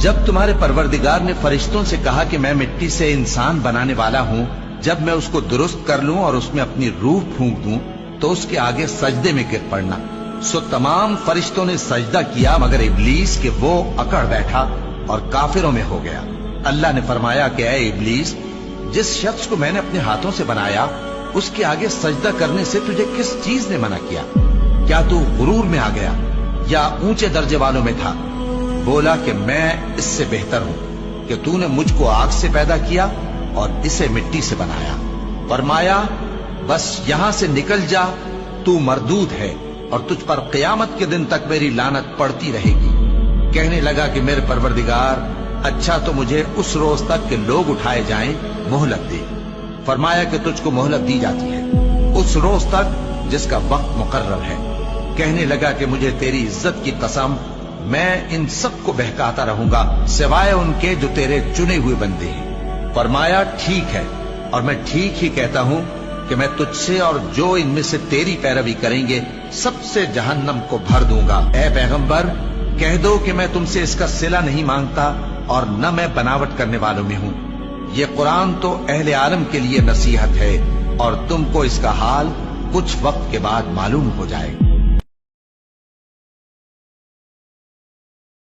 جب تمہارے پروردگار نے فرشتوں سے کہا کہ میں مٹی سے انسان بنانے والا ہوں، جب میں اس کو درست کر لوں اور اس میں اپنی روح پھونک دوں تو اس کے آگے سجدے میں گر پڑنا، سو تمام فرشتوں نے سجدہ کیا مگر ابلیس کہ وہ اکڑ بیٹھا اور کافروں میں ہو گیا۔ اللہ نے فرمایا کہ اے ابلیس، جس شخص کو میں نے اپنے ہاتھوں سے بنایا اس کے آگے سجدہ کرنے سے تجھے کس چیز نے منع کیا؟ کیا تو غرور میں آ گیا یا اونچے درجے والوں میں تھا؟ بولا کہ میں اس سے بہتر ہوں کہ تو نے مجھ کو آگ سے پیدا کیا اور اسے مٹی سے بنایا۔ فرمایا بس یہاں سے نکل جا، تو مردود ہے اور تجھ پر قیامت کے دن تک میری لعنت پڑتی رہے گی۔ کہنے لگا کہ میرے پروردگار، اچھا تو مجھے اس روز تک کہ لوگ اٹھائے جائیں مہلت دے۔ فرمایا کہ تجھ کو مہلت دی جاتی ہے اس روز تک جس کا وقت مقرر ہے۔ کہنے لگا کہ مجھے تیری عزت کی قسم، میں ان سب کو بہکاتا رہوں گا سوائے ان کے جو تیرے چنے ہوئے بندے ہیں۔ فرمایا ٹھیک ہے، اور میں ٹھیک ہی کہتا ہوں کہ میں تجھ سے اور جو ان میں سے تیری پیروی کریں گے سب سے جہنم کو بھر دوں گا۔ اے پیغمبر، کہہ دو کہ میں تم سے اس کا صلہ نہیں مانگتا اور نہ میں بناوٹ کرنے والوں میں ہوں۔ یہ قرآن تو اہل عالم کے لیے نصیحت ہے اور تم کو اس کا حال کچھ وقت کے بعد معلوم ہو جائے۔